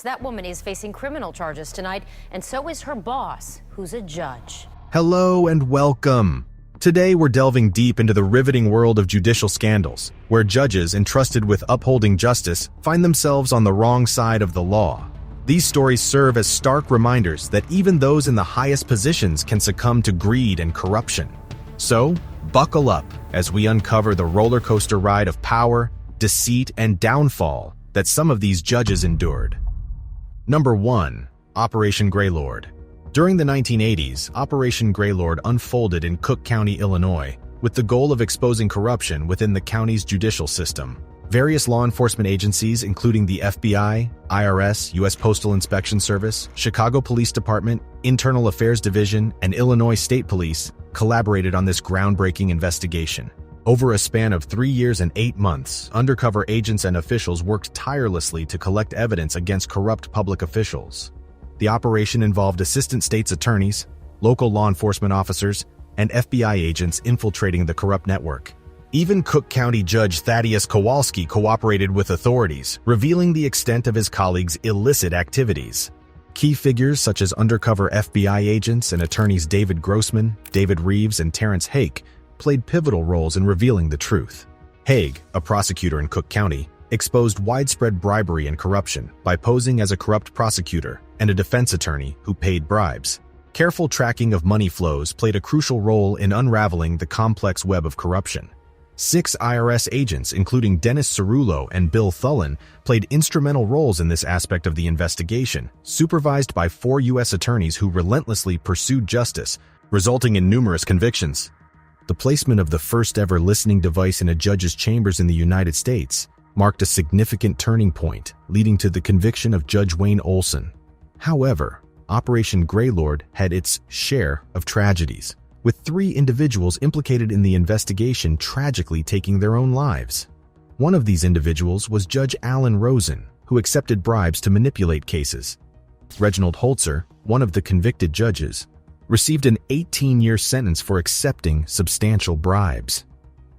That woman is facing criminal charges tonight, and so is her boss, who's a judge. Hello and welcome. Today we're delving deep into the riveting world of judicial scandals, where judges entrusted with upholding justice find themselves on the wrong side of the law. These stories serve as stark reminders that even those in the highest positions can succumb to greed and corruption. So, buckle up as we uncover the roller coaster ride of power, deceit, and downfall that some of these judges endured. Number 1. Operation Greylord. During the 1980s, Operation Greylord unfolded in Cook County, Illinois, with the goal of exposing corruption within the county's judicial system. Various law enforcement agencies, including the FBI, IRS, U.S. Postal Inspection Service, Chicago Police Department, Internal Affairs Division, and Illinois State Police, collaborated on this groundbreaking investigation. Over a span of 3 years and 8 months, undercover agents and officials worked tirelessly to collect evidence against corrupt public officials. The operation involved assistant states' attorneys, local law enforcement officers, and FBI agents infiltrating the corrupt network. Even Cook County Judge Thaddeus Kowalski cooperated with authorities, revealing the extent of his colleagues' illicit activities. Key figures such as undercover FBI agents and attorneys David Grossman, David Reeves, and Terrence Hake played pivotal roles in revealing the truth. Haig, a prosecutor in Cook County, exposed widespread bribery and corruption by posing as a corrupt prosecutor and a defense attorney who paid bribes. Careful tracking of money flows played a crucial role in unraveling the complex web of corruption. 6 IRS agents, including Dennis Cerullo and Bill Thullen, played instrumental roles in this aspect of the investigation, supervised by 4 U.S. attorneys who relentlessly pursued justice, resulting in numerous convictions. The placement of the first-ever listening device in a judge's chambers in the United States marked a significant turning point, leading to the conviction of Judge Wayne Olson. However, Operation Greylord had its share of tragedies, with 3 individuals implicated in the investigation tragically taking their own lives. One of these individuals was Judge Alan Rosen, who accepted bribes to manipulate cases. Reginald Holzer, one of the convicted judges, received an 18-year sentence for accepting substantial bribes.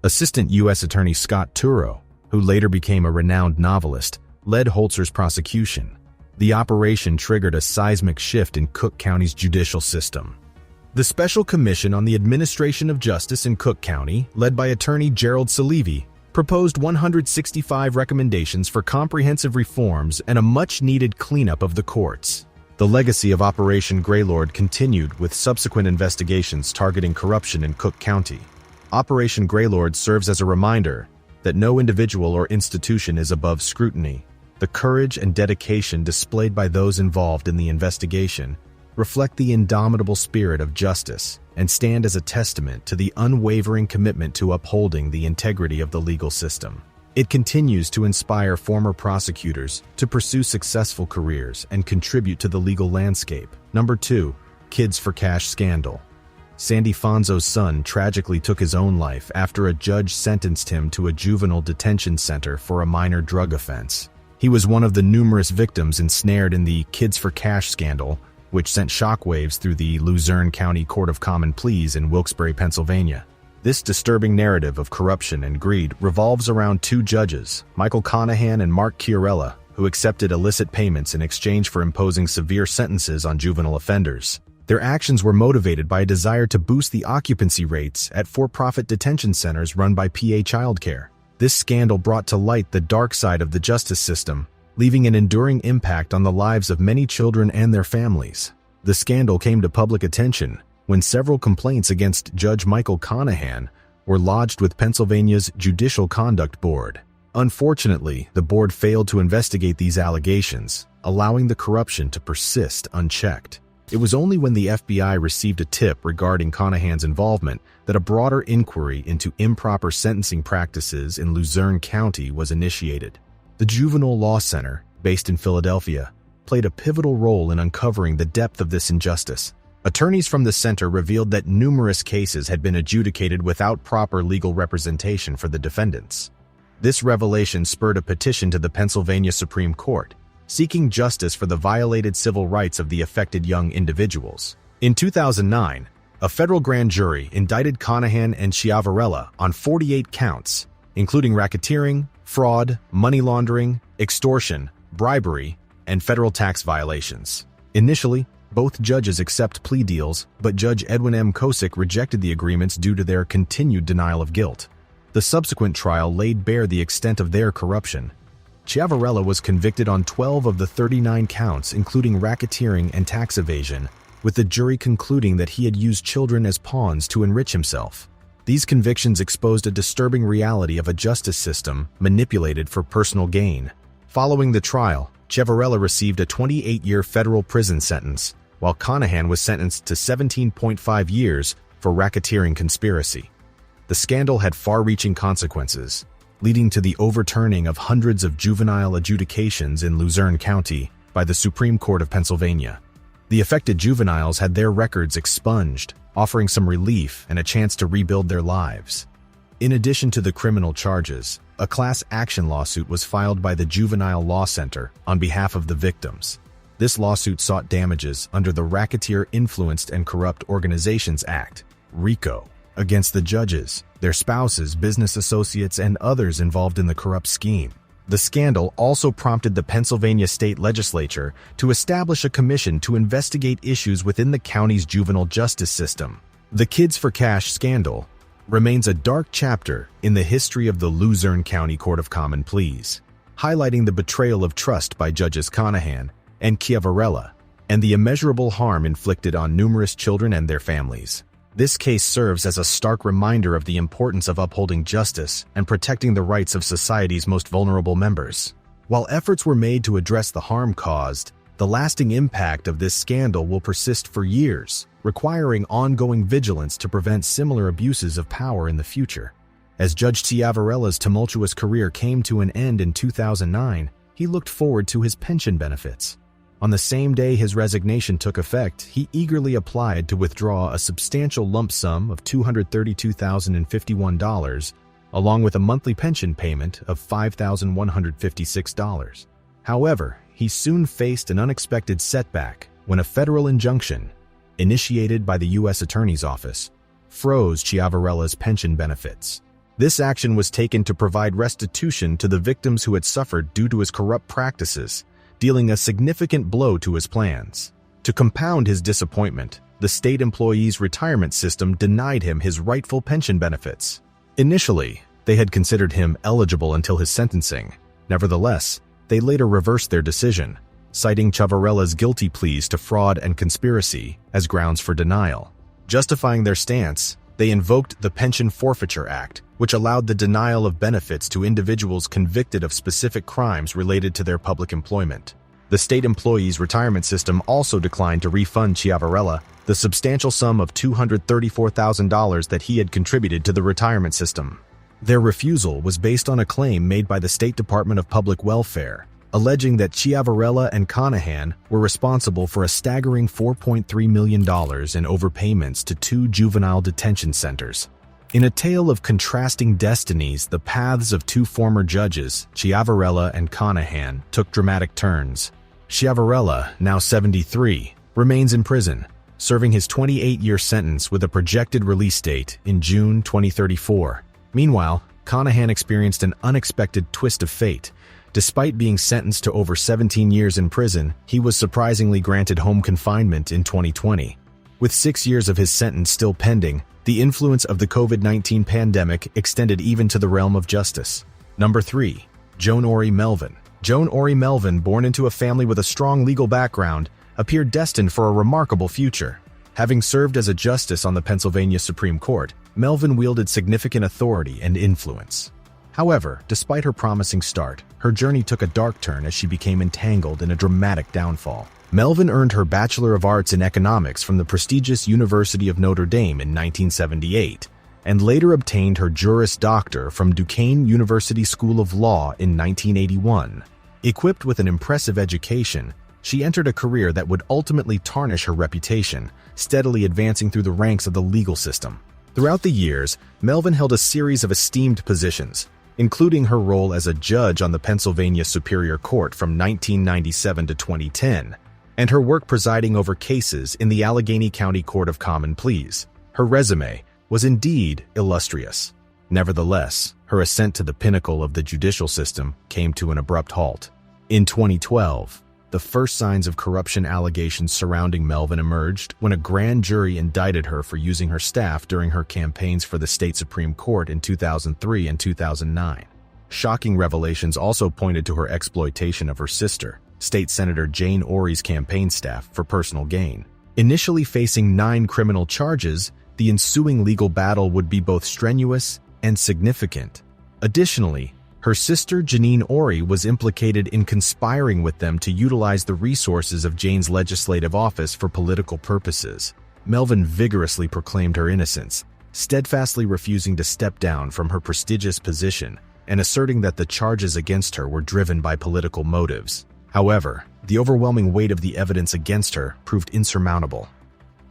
Assistant U.S. Attorney Scott Turow, who later became a renowned novelist, led Holzer's prosecution. The operation triggered a seismic shift in Cook County's judicial system. The Special Commission on the Administration of Justice in Cook County, led by attorney Gerald Salivi, proposed 165 recommendations for comprehensive reforms and a much-needed cleanup of the courts. The legacy of Operation Greylord continued with subsequent investigations targeting corruption in Cook County. Operation Greylord serves as a reminder that no individual or institution is above scrutiny. The courage and dedication displayed by those involved in the investigation reflect the indomitable spirit of justice and stand as a testament to the unwavering commitment to upholding the integrity of the legal system. It continues to inspire former prosecutors to pursue successful careers and contribute to the legal landscape. Number 2. Kids for Cash Scandal. Sandy Fonzo's son tragically took his own life after a judge sentenced him to a juvenile detention center for a minor drug offense. He was one of the numerous victims ensnared in the Kids for Cash scandal, which sent shockwaves through the Luzerne County Court of Common Pleas in Wilkes-Barre, Pennsylvania. This disturbing narrative of corruption and greed revolves around 2 judges, Michael Conahan and Mark Chiarella, who accepted illicit payments in exchange for imposing severe sentences on juvenile offenders. Their actions were motivated by a desire to boost the occupancy rates at for-profit detention centers run by PA Childcare. This scandal brought to light the dark side of the justice system, leaving an enduring impact on the lives of many children and their families. The scandal came to public attention when several complaints against Judge Michael Conahan were lodged with Pennsylvania's Judicial Conduct Board. Unfortunately, the board failed to investigate these allegations, allowing the corruption to persist unchecked. It was only when the FBI received a tip regarding Conahan's involvement that a broader inquiry into improper sentencing practices in Luzerne County was initiated. The Juvenile Law Center, based in Philadelphia, played a pivotal role in uncovering the depth of this injustice. Attorneys from the center revealed that numerous cases had been adjudicated without proper legal representation for the defendants. This revelation spurred a petition to the Pennsylvania Supreme Court, seeking justice for the violated civil rights of the affected young individuals. In 2009, a federal grand jury indicted Conahan and Chiavarella on 48 counts, including racketeering, fraud, money laundering, extortion, bribery, and federal tax violations. Initially, both judges accept plea deals, but Judge Edwin M. Kosick rejected the agreements due to their continued denial of guilt. The subsequent trial laid bare the extent of their corruption. Chiavarella was convicted on 12 of the 39 counts, including racketeering and tax evasion, with the jury concluding that he had used children as pawns to enrich himself. These convictions exposed a disturbing reality of a justice system manipulated for personal gain. Following the trial, Chiavarella received a 28-year federal prison sentence, while Conahan was sentenced to 17.5 years for racketeering conspiracy. The scandal had far-reaching consequences, leading to the overturning of hundreds of juvenile adjudications in Luzerne County by the Supreme Court of Pennsylvania. The affected juveniles had their records expunged, offering some relief and a chance to rebuild their lives. In addition to the criminal charges, a class action lawsuit was filed by the Juvenile Law Center on behalf of the victims. This lawsuit sought damages under the Racketeer Influenced and Corrupt Organizations Act, RICO, against the judges, their spouses, business associates, and others involved in the corrupt scheme. The scandal also prompted the Pennsylvania state legislature to establish a commission to investigate issues within the county's juvenile justice system. The Kids for Cash scandal remains a dark chapter in the history of the Luzerne County Court of Common Pleas, highlighting the betrayal of trust by Judges Conahan and Chiavarella and the immeasurable harm inflicted on numerous children and their families. This case serves as a stark reminder of the importance of upholding justice and protecting the rights of society's most vulnerable members. While efforts were made to address the harm caused, the lasting impact of this scandal will persist for years, requiring ongoing vigilance to prevent similar abuses of power in the future. As Judge Chiavarella's tumultuous career came to an end in 2009, he looked forward to his pension benefits. On the same day his resignation took effect, he eagerly applied to withdraw a substantial lump sum of $232,051, along with a monthly pension payment of $5,156. However, he soon faced an unexpected setback when a federal injunction, initiated by the U.S. Attorney's Office, froze Chiavarella's pension benefits. This action was taken to provide restitution to the victims who had suffered due to his corrupt practices, dealing a significant blow to his plans. To compound his disappointment, the state employees' retirement system denied him his rightful pension benefits. Initially, they had considered him eligible until his sentencing. Nevertheless, they later reversed their decision, citing Chiavarella's guilty pleas to fraud and conspiracy as grounds for denial. Justifying their stance, they invoked the Pension Forfeiture Act, which allowed the denial of benefits to individuals convicted of specific crimes related to their public employment. The state employees' retirement system also declined to refund Chiavarella the substantial sum of $234,000 that he had contributed to the retirement system. Their refusal was based on a claim made by the State Department of Public Welfare, alleging that Chiavarella and Conahan were responsible for a staggering $4.3 million in overpayments to 2 juvenile detention centers. In a tale of contrasting destinies, the paths of 2 former judges, Chiavarella and Conahan, took dramatic turns. Chiavarella, now 73, remains in prison, serving his 28-year sentence with a projected release date in June 2034. Meanwhile, Conahan experienced an unexpected twist of fate. Despite being sentenced to over 17 years in prison, he was surprisingly granted home confinement in 2020. With 6 years of his sentence still pending, the influence of the COVID-19 pandemic extended even to the realm of justice. Number 3. Joan Ori Melvin. Joan Ori Melvin, born into a family with a strong legal background, appeared destined for a remarkable future. Having served as a justice on the Pennsylvania Supreme Court, Melvin wielded significant authority and influence. However, despite her promising start, her journey took a dark turn as she became entangled in a dramatic downfall. Melvin earned her Bachelor of Arts in Economics from the prestigious University of Notre Dame in 1978, and later obtained her Juris Doctor from Duquesne University School of Law in 1981. Equipped with an impressive education, she entered a career that would ultimately tarnish her reputation, steadily advancing through the ranks of the legal system. Throughout the years, Melvin held a series of esteemed positions, including her role as a judge on the Pennsylvania Superior Court from 1997 to 2010, and her work presiding over cases in the Allegheny County Court of Common Pleas. Her resume was indeed illustrious. Nevertheless, her ascent to the pinnacle of the judicial system came to an abrupt halt. In 2012, The first signs of corruption allegations surrounding Melvin emerged when a grand jury indicted her for using her staff during her campaigns for the state Supreme Court in 2003 and 2009. Shocking revelations also pointed to her exploitation of her sister, State Senator Jane Orey's campaign staff, for personal gain. Initially facing 9 criminal charges, the ensuing legal battle would be both strenuous and significant. Additionally, her sister Janine Orey was implicated in conspiring with them to utilize the resources of Jane's legislative office for political purposes. Melvin vigorously proclaimed her innocence, steadfastly refusing to step down from her prestigious position and asserting that the charges against her were driven by political motives. However, the overwhelming weight of the evidence against her proved insurmountable.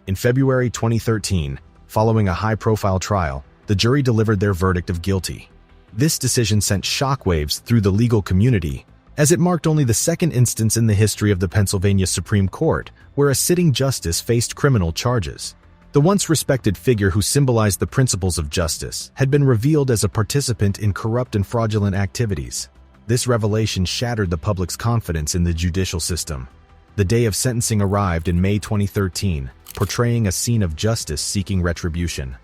In February 2013, following a high-profile trial, the jury delivered their verdict of guilty. This decision sent shockwaves through the legal community, as it marked only the second instance in the history of the Pennsylvania Supreme Court where a sitting justice faced criminal charges. The once respected figure who symbolized the principles of justice had been revealed as a participant in corrupt and fraudulent activities. This revelation shattered the public's confidence in the judicial system. The day of sentencing arrived in May 2013, portraying a scene of justice seeking retribution.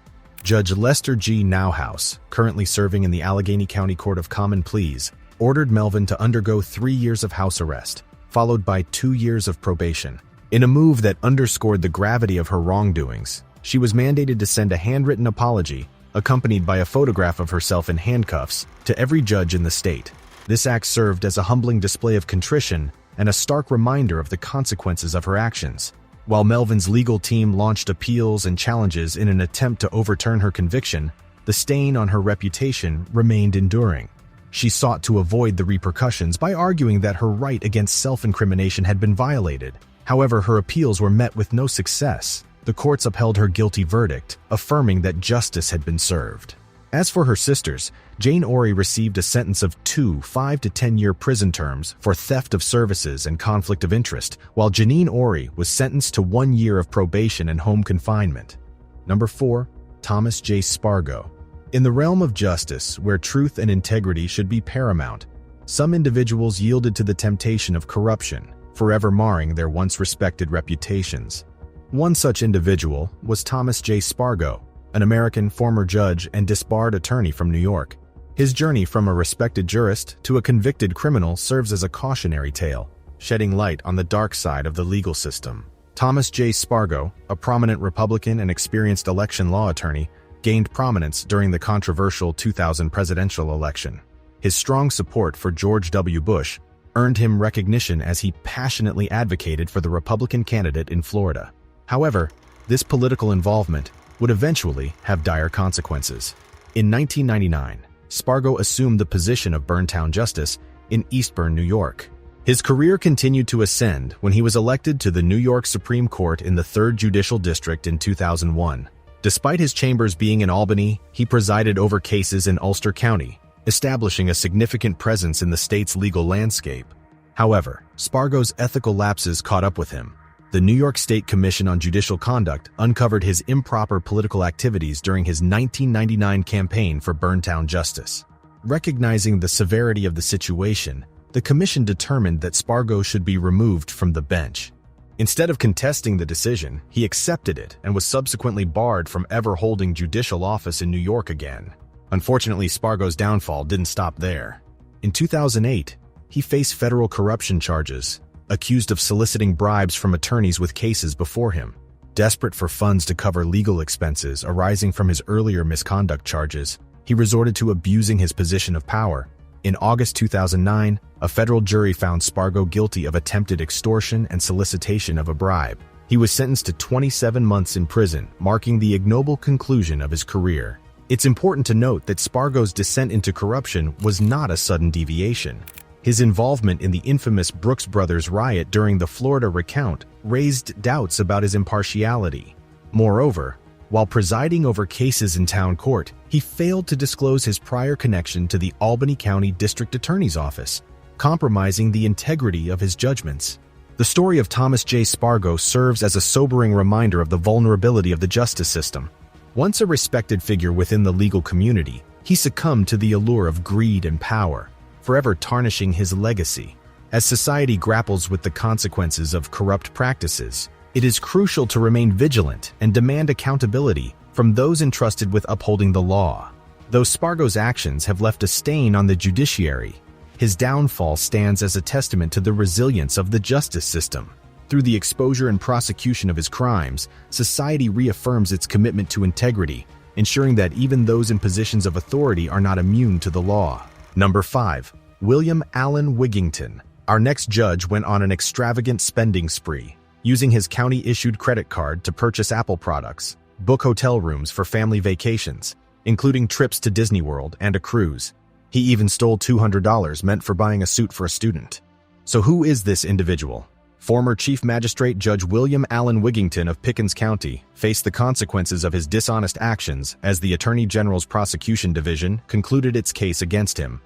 Judge Lester G. Nowhouse, currently serving in the Allegheny County Court of Common Pleas, ordered Melvin to undergo 3 years of house arrest, followed by 2 years of probation. In a move that underscored the gravity of her wrongdoings, she was mandated to send a handwritten apology, accompanied by a photograph of herself in handcuffs, to every judge in the state. This act served as a humbling display of contrition and a stark reminder of the consequences of her actions. While Melvin's legal team launched appeals and challenges in an attempt to overturn her conviction, the stain on her reputation remained enduring. She sought to avoid the repercussions by arguing that her right against self-incrimination had been violated. However, her appeals were met with no success. The courts upheld her guilty verdict, affirming that justice had been served. As for her sisters, Jane Orey received a sentence of 2 5 to 10-year prison terms for theft of services and conflict of interest, while Janine Orey was sentenced to 1 year of probation and home confinement. Number 4. Thomas J. Spargo. In the realm of justice, where truth and integrity should be paramount, some individuals yielded to the temptation of corruption, forever marring their once respected reputations. One such individual was Thomas J. Spargo, an American former judge and disbarred attorney from New York. His journey from a respected jurist to a convicted criminal serves as a cautionary tale, shedding light on the dark side of the legal system. Thomas J. Spargo, a prominent Republican and experienced election law attorney, gained prominence during the controversial 2000 presidential election. His strong support for George W. Bush earned him recognition as he passionately advocated for the Republican candidate in Florida. However, this political involvement would eventually have dire consequences. In 1999, Spargo assumed the position of Burntown Justice in Eastburn, New York. His career continued to ascend when he was elected to the New York Supreme Court in the 3rd Judicial District in 2001. Despite his chambers being in Albany, he presided over cases in Ulster County, establishing a significant presence in the state's legal landscape. However, Spargo's ethical lapses caught up with him. The New York State Commission on Judicial Conduct uncovered his improper political activities during his 1999 campaign for Burntown Justice. Recognizing the severity of the situation, the commission determined that Spargo should be removed from the bench. Instead of contesting the decision, he accepted it and was subsequently barred from ever holding judicial office in New York again. Unfortunately, Spargo's downfall didn't stop there. In 2008, he faced federal corruption charges, accused of soliciting bribes from attorneys with cases before him. Desperate for funds to cover legal expenses arising from his earlier misconduct charges, he resorted to abusing his position of power. In August 2009, a federal jury found Spargo guilty of attempted extortion and solicitation of a bribe. He was sentenced to 27 months in prison, marking the ignoble conclusion of his career. It's important to note that Spargo's descent into corruption was not a sudden deviation. His involvement in the infamous Brooks Brothers riot during the Florida recount raised doubts about his impartiality. Moreover, while presiding over cases in town court, he failed to disclose his prior connection to the Albany County District Attorney's Office, compromising the integrity of his judgments. The story of Thomas J. Spargo serves as a sobering reminder of the vulnerability of the justice system. Once a respected figure within the legal community, he succumbed to the allure of greed and power, forever tarnishing his legacy. As society grapples with the consequences of corrupt practices, it is crucial to remain vigilant and demand accountability from those entrusted with upholding the law. Though Spargo's actions have left a stain on the judiciary, his downfall stands as a testament to the resilience of the justice system. Through the exposure and prosecution of his crimes, society reaffirms its commitment to integrity, ensuring that even those in positions of authority are not immune to the law. Number 5. William Allen Wigington. Our next judge went on an extravagant spending spree, using his county-issued credit card to purchase Apple products, book hotel rooms for family vacations, including trips to Disney World and a cruise. He even stole $200 meant for buying a suit for a student. So who is this individual? Former Chief Magistrate Judge William Allen Wigington of Pickens County faced the consequences of his dishonest actions as the Attorney General's Prosecution Division concluded its case against him.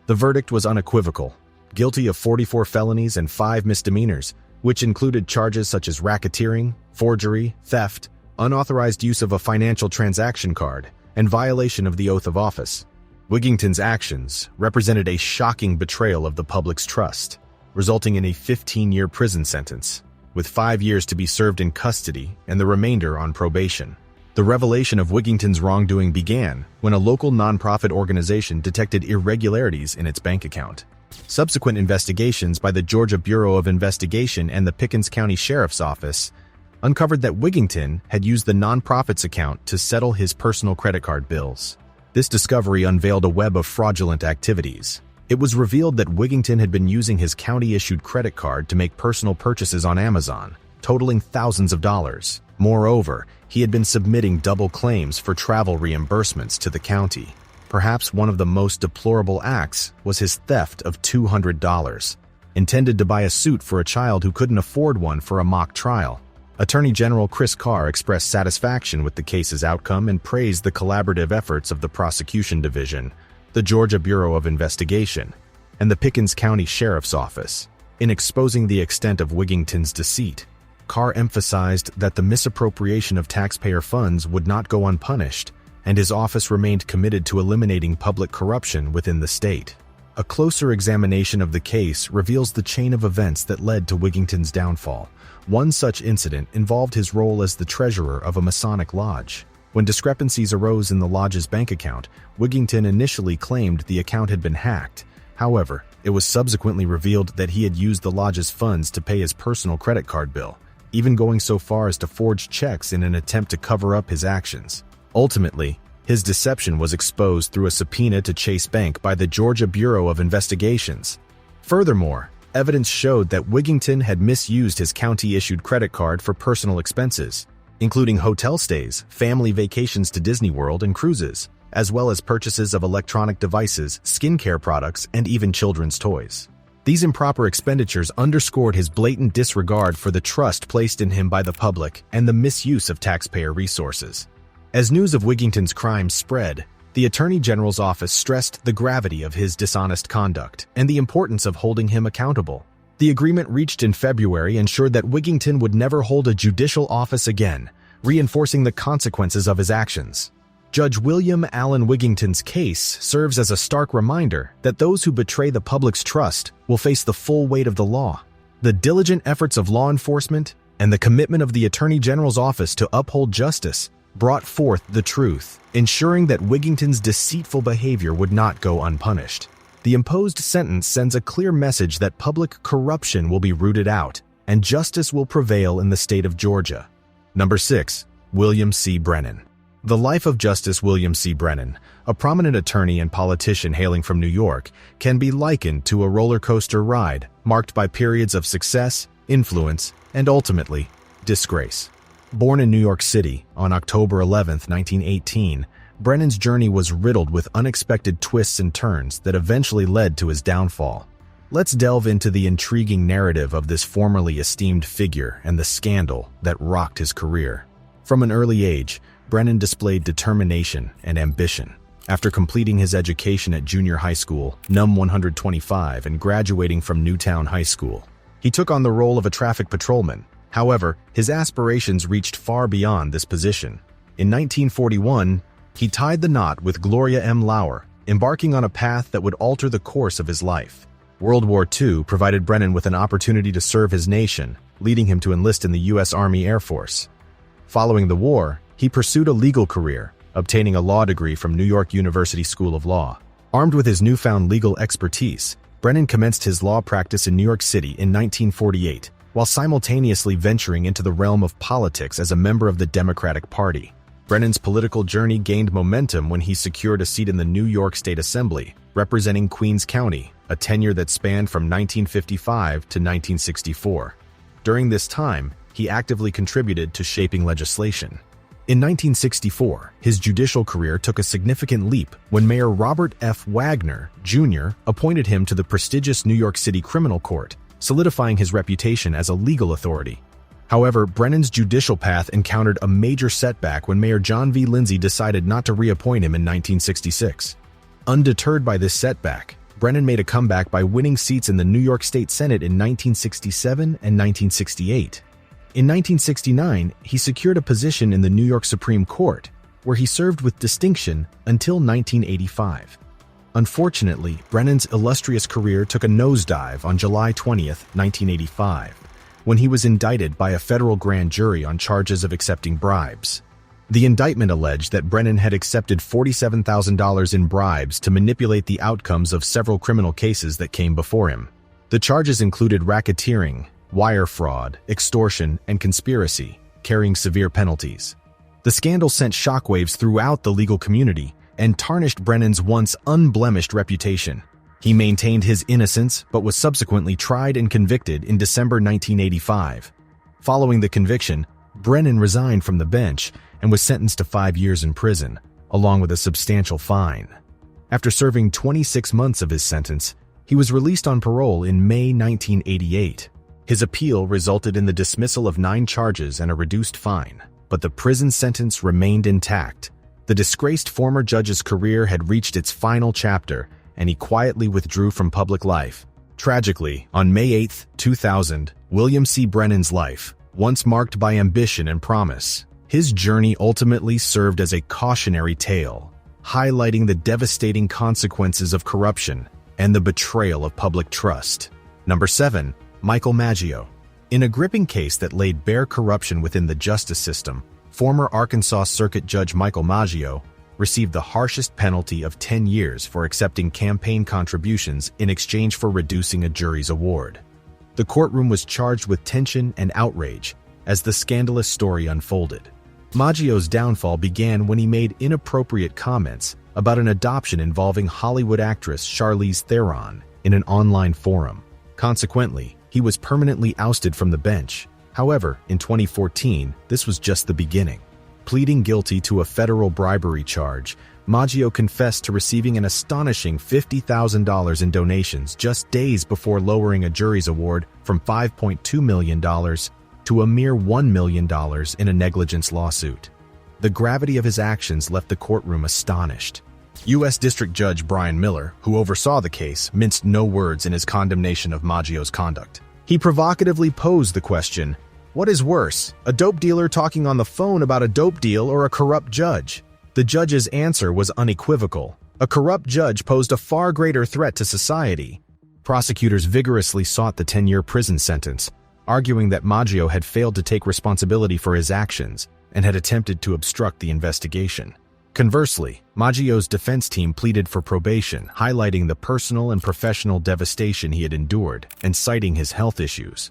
The verdict was unequivocal: guilty of 44 felonies and 5 misdemeanors, which included charges such as racketeering, forgery, theft, unauthorized use of a financial transaction card, and violation of the oath of office. Wigington's actions represented a shocking betrayal of the public's trust, resulting in a 15-year prison sentence, with 5 years to be served in custody and the remainder on probation. The revelation of Wigington's wrongdoing began when a local nonprofit organization detected irregularities in its bank account. Subsequent investigations by the Georgia Bureau of Investigation and the Pickens County Sheriff's Office uncovered that Wigington had used the nonprofit's account to settle his personal credit card bills. This discovery unveiled a web of fraudulent activities. It was revealed that Wigington had been using his county-issued credit card to make personal purchases on Amazon, totaling thousands of dollars. Moreover, he had been submitting double claims for travel reimbursements to the county. Perhaps one of the most deplorable acts was his theft of $200, intended to buy a suit for a child who couldn't afford one for a mock trial. Attorney General Chris Carr expressed satisfaction with the case's outcome and praised the collaborative efforts of the Prosecution Division, the Georgia Bureau of Investigation, and the Pickens County Sheriff's Office. In exposing the extent of Wigington's deceit, Carr emphasized that the misappropriation of taxpayer funds would not go unpunished, and his office remained committed to eliminating public corruption within the state. A closer examination of the case reveals the chain of events that led to Wigington's downfall. One such incident involved his role as the treasurer of a Masonic lodge. When discrepancies arose in the lodge's bank account, Wigington initially claimed the account had been hacked. However, it was subsequently revealed that he had used the lodge's funds to pay his personal credit card bill, even going so far as to forge checks in an attempt to cover up his actions. Ultimately, his deception was exposed through a subpoena to Chase Bank by the Georgia Bureau of Investigations. Furthermore, evidence showed that Wigington had misused his county-issued credit card for personal expenses, including hotel stays, family vacations to Disney World and cruises, as well as purchases of electronic devices, skincare products, and even children's toys. These improper expenditures underscored his blatant disregard for the trust placed in him by the public and the misuse of taxpayer resources. As news of Wigington's crimes spread, the Attorney General's office stressed the gravity of his dishonest conduct and the importance of holding him accountable. The agreement reached in February ensured that Wigington would never hold a judicial office again, reinforcing the consequences of his actions. Judge William Allen Wigington's case serves as a stark reminder that those who betray the public's trust will face the full weight of the law. The diligent efforts of law enforcement and the commitment of the Attorney General's office to uphold justice brought forth the truth, ensuring that Wigington's deceitful behavior would not go unpunished. The imposed sentence sends a clear message that public corruption will be rooted out and justice will prevail in the state of Georgia. Number 6. William C. Brennan. The life of Justice William C. Brennan, a prominent attorney and politician hailing from New York, can be likened to a roller coaster ride marked by periods of success, influence, and ultimately, disgrace. Born in New York City on October 11, 1918, Brennan's journey was riddled with unexpected twists and turns that eventually led to his downfall. Let's delve into the intriguing narrative of this formerly esteemed figure and the scandal that rocked his career. From an early age, Brennan displayed determination and ambition. After completing his education at junior high school, NUM 125, and graduating from Newtown High School, he took on the role of a traffic patrolman. However, his aspirations reached far beyond this position. In 1941, he tied the knot with Gloria M. Lauer, embarking on a path that would alter the course of his life. World War II provided Brennan with an opportunity to serve his nation, leading him to enlist in the U.S. Army Air Force. Following the war, he pursued a legal career, obtaining a law degree from New York University School of Law. Armed with his newfound legal expertise, Brennan commenced his law practice in New York City in 1948, while simultaneously venturing into the realm of politics as a member of the Democratic Party. Brennan's political journey gained momentum when he secured a seat in the New York State Assembly, representing Queens County, a tenure that spanned from 1955 to 1964. During this time, he actively contributed to shaping legislation. In 1964, his judicial career took a significant leap when Mayor Robert F. Wagner, Jr. appointed him to the prestigious New York City Criminal Court, solidifying his reputation as a legal authority. However, Brennan's judicial path encountered a major setback when Mayor John V. Lindsay decided not to reappoint him in 1966. Undeterred by this setback, Brennan made a comeback by winning seats in the New York State Senate in 1967 and 1968. In 1969, he secured a position in the New York Supreme Court, where he served with distinction until 1985. Unfortunately, Brennan's illustrious career took a nosedive on July 20, 1985, when he was indicted by a federal grand jury on charges of accepting bribes. The indictment alleged that Brennan had accepted $47,000 in bribes to manipulate the outcomes of several criminal cases that came before him. The charges included racketeering, wire fraud, extortion, and conspiracy, carrying severe penalties. The scandal sent shockwaves throughout the legal community and tarnished Brennan's once unblemished reputation. He maintained his innocence but was subsequently tried and convicted in December 1985. Following the conviction, Brennan resigned from the bench and was sentenced to 5 years in prison, along with a substantial fine. After serving 26 months of his sentence, he was released on parole in May 1988. His appeal resulted in the dismissal of 9 charges and a reduced fine, but the prison sentence remained intact. The disgraced former judge's career had reached its final chapter, and he quietly withdrew from public life. Tragically, on May 8, 2000, William C. Brennan's life, once marked by ambition and promise, his journey ultimately served as a cautionary tale, highlighting the devastating consequences of corruption and the betrayal of public trust. Number 7. Michael Maggio. In a gripping case that laid bare corruption within the justice system, former Arkansas Circuit Judge Michael Maggio received the harshest penalty of 10 years for accepting campaign contributions in exchange for reducing a jury's award. The courtroom was charged with tension and outrage as the scandalous story unfolded. Maggio's downfall began when he made inappropriate comments about an adoption involving Hollywood actress Charlize Theron in an online forum. Consequently, he was permanently ousted from the bench. However, in 2014, this was just the beginning. Pleading guilty to a federal bribery charge, Maggio confessed to receiving an astonishing $50,000 in donations just days before lowering a jury's award from $5.2 million to a mere $1 million in a negligence lawsuit. The gravity of his actions left the courtroom astonished. U.S. District Judge Brian Miller, who oversaw the case, minced no words in his condemnation of Maggio's conduct. He provocatively posed the question, what is worse, a dope dealer talking on the phone about a dope deal or a corrupt judge? The judge's answer was unequivocal. A corrupt judge posed a far greater threat to society. Prosecutors vigorously sought the 10-year prison sentence, arguing that Maggio had failed to take responsibility for his actions and had attempted to obstruct the investigation. Conversely, Maggio's defense team pleaded for probation, highlighting the personal and professional devastation he had endured and citing his health issues.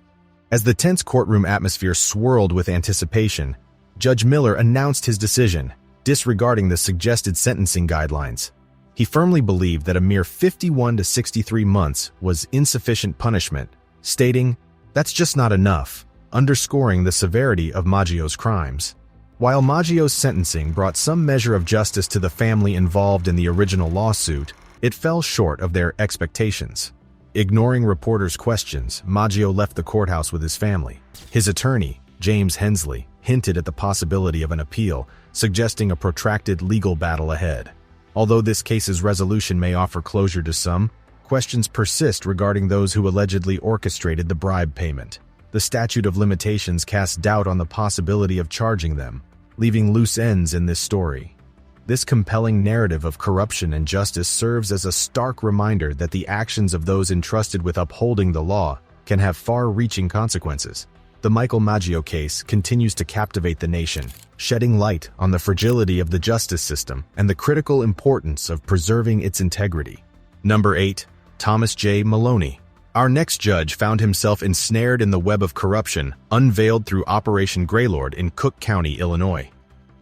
As the tense courtroom atmosphere swirled with anticipation, Judge Miller announced his decision, disregarding the suggested sentencing guidelines. He firmly believed that a mere 51 to 63 months was insufficient punishment, stating, "That's just not enough," underscoring the severity of Maggio's crimes. While Maggio's sentencing brought some measure of justice to the family involved in the original lawsuit, it fell short of their expectations. Ignoring reporters' questions, Maggio left the courthouse with his family. His attorney, James Hensley, hinted at the possibility of an appeal, suggesting a protracted legal battle ahead. Although this case's resolution may offer closure to some, questions persist regarding those who allegedly orchestrated the bribe payment. The statute of limitations casts doubt on the possibility of charging them, leaving loose ends in this story. This compelling narrative of corruption and justice serves as a stark reminder that the actions of those entrusted with upholding the law can have far-reaching consequences. The Michael Maggio case continues to captivate the nation, shedding light on the fragility of the justice system and the critical importance of preserving its integrity. Number 8. Thomas J. Maloney. Our next judge found himself ensnared in the web of corruption unveiled through Operation Greylord in Cook County, Illinois.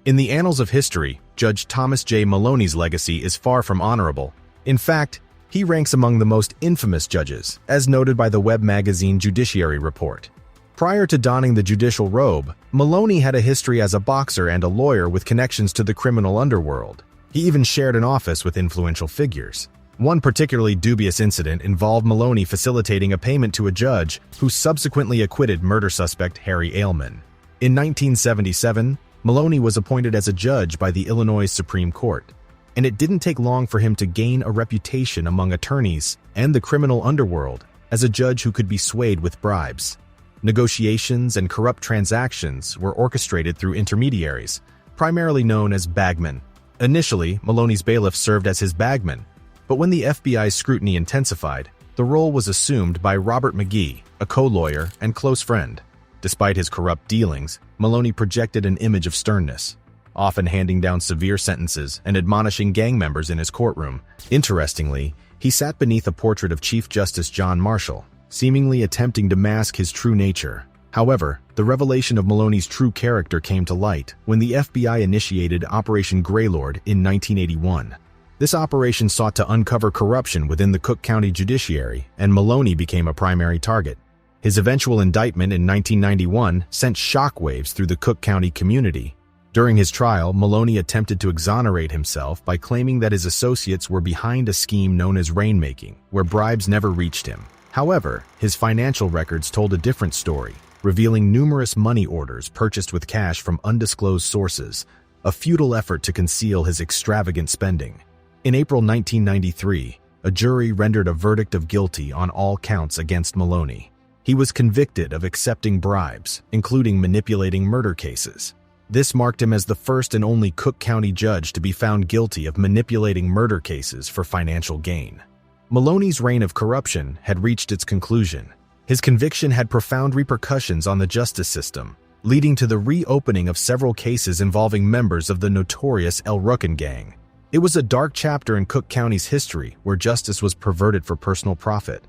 In the annals of history, Judge Thomas J. Maloney's legacy is far from honorable. In fact, he ranks among the most infamous judges, as noted by the web magazine Judiciary Report. Prior to donning the judicial robe, Maloney had a history as a boxer and a lawyer with connections to the criminal underworld. He even shared an office with influential figures. One particularly dubious incident involved Maloney facilitating a payment to a judge who subsequently acquitted murder suspect Harry Ailman. In 1977, Maloney was appointed as a judge by the Illinois Supreme Court, and it didn't take long for him to gain a reputation among attorneys and the criminal underworld as a judge who could be swayed with bribes. Negotiations and corrupt transactions were orchestrated through intermediaries, primarily known as bagmen. Initially, Maloney's bailiff served as his bagman, but when the FBI's scrutiny intensified, the role was assumed by Robert McGee, a co-lawyer and close friend. Despite his corrupt dealings, Maloney projected an image of sternness, often handing down severe sentences and admonishing gang members in his courtroom. Interestingly, he sat beneath a portrait of Chief Justice John Marshall, seemingly attempting to mask his true nature. However, the revelation of Maloney's true character came to light when the FBI initiated Operation Greylord in 1981. This operation sought to uncover corruption within the Cook County judiciary, and Maloney became a primary target. His eventual indictment in 1991 sent shockwaves through the Cook County community. During his trial, Maloney attempted to exonerate himself by claiming that his associates were behind a scheme known as rainmaking, where bribes never reached him. However, his financial records told a different story, revealing numerous money orders purchased with cash from undisclosed sources, a futile effort to conceal his extravagant spending. In April 1993, a jury rendered a verdict of guilty on all counts against Maloney. He was convicted of accepting bribes, including manipulating murder cases. This marked him as the first and only Cook County judge to be found guilty of manipulating murder cases for financial gain. Maloney's reign of corruption had reached its conclusion. His conviction had profound repercussions on the justice system, leading to the reopening of several cases involving members of the notorious El Ruckin gang. It was a dark chapter in Cook County's history where justice was perverted for personal profit.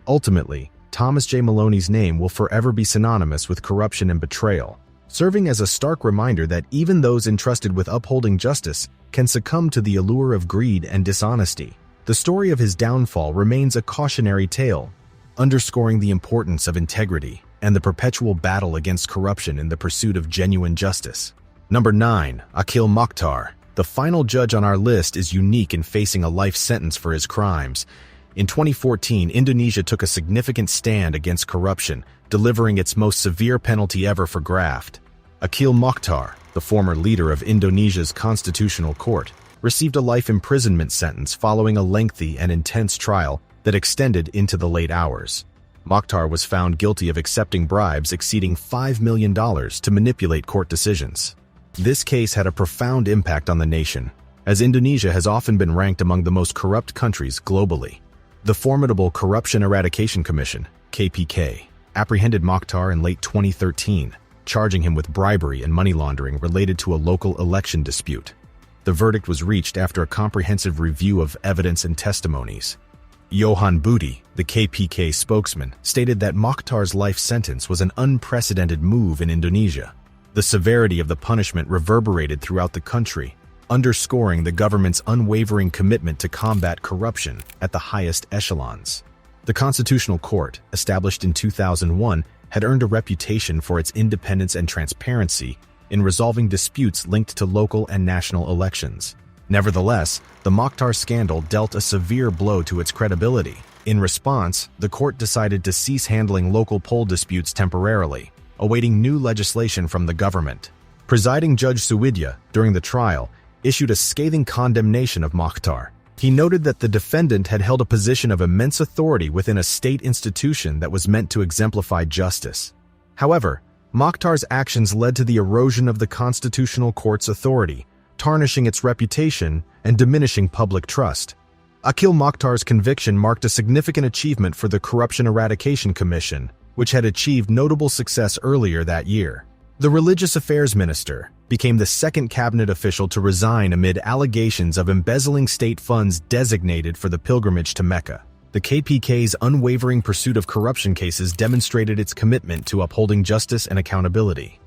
Ultimately, Thomas J. Maloney's name will forever be synonymous with corruption and betrayal, serving as a stark reminder that even those entrusted with upholding justice can succumb to the allure of greed and dishonesty. The story of his downfall remains a cautionary tale, underscoring the importance of integrity and the perpetual battle against corruption in the pursuit of genuine justice. Number 9. Akhil Mokhtar. The final judge on our list is unique in facing a life sentence for his crimes. In 2014, Indonesia took a significant stand against corruption, delivering its most severe penalty ever for graft. Akhil Mokhtar, the former leader of Indonesia's constitutional court, received a life imprisonment sentence following a lengthy and intense trial that extended into the late hours. Mokhtar was found guilty of accepting bribes exceeding $5 million to manipulate court decisions. This case had a profound impact on the nation, as Indonesia has often been ranked among the most corrupt countries globally. The formidable Corruption Eradication Commission, KPK, apprehended Mokhtar in late 2013, charging him with bribery and money laundering related to a local election dispute. The verdict was reached after a comprehensive review of evidence and testimonies. Johan Budi, the KPK spokesman, stated that Mokhtar's life sentence was an unprecedented move in Indonesia. The severity of the punishment reverberated throughout the country, underscoring the government's unwavering commitment to combat corruption at the highest echelons. The Constitutional Court, established in 2001, had earned a reputation for its independence and transparency in resolving disputes linked to local and national elections. Nevertheless, the Mokhtar scandal dealt a severe blow to its credibility. In response, the court decided to cease handling local poll disputes temporarily, awaiting new legislation from the government. Presiding Judge Suwidya, during the trial, issued a scathing condemnation of Mokhtar. He noted that the defendant had held a position of immense authority within a state institution that was meant to exemplify justice. However, Mokhtar's actions led to the erosion of the Constitutional Court's authority, tarnishing its reputation and diminishing public trust. Akhil Mokhtar's conviction marked a significant achievement for the Corruption Eradication Commission, which had achieved notable success earlier that year. The Religious Affairs Minister became the second cabinet official to resign amid allegations of embezzling state funds designated for the pilgrimage to Mecca. The KPK's unwavering pursuit of corruption cases demonstrated its commitment to upholding justice and accountability.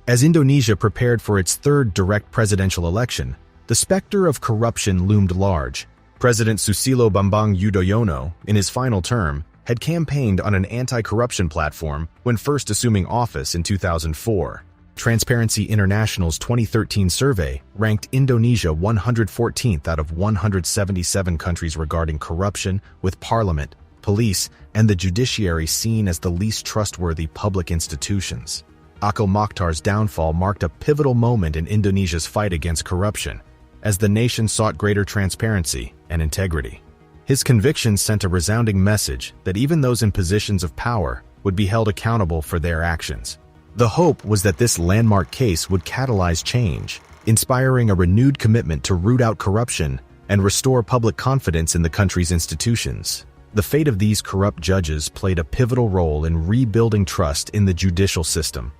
As Indonesia prepared for its third direct presidential election, the specter of corruption loomed large. President Susilo Bambang Yudhoyono, in his final term, had campaigned on an anti-corruption platform when first assuming office in 2004. Transparency International's 2013 survey ranked Indonesia 114th out of 177 countries regarding corruption, with parliament, police, and the judiciary seen as the least trustworthy public institutions. Akhil Mokhtar's downfall marked a pivotal moment in Indonesia's fight against corruption, as the nation sought greater transparency and integrity. His convictions sent a resounding message that even those in positions of power would be held accountable for their actions. The hope was that this landmark case would catalyze change, inspiring a renewed commitment to root out corruption and restore public confidence in the country's institutions. The fate of these corrupt judges played a pivotal role in rebuilding trust in the judicial system,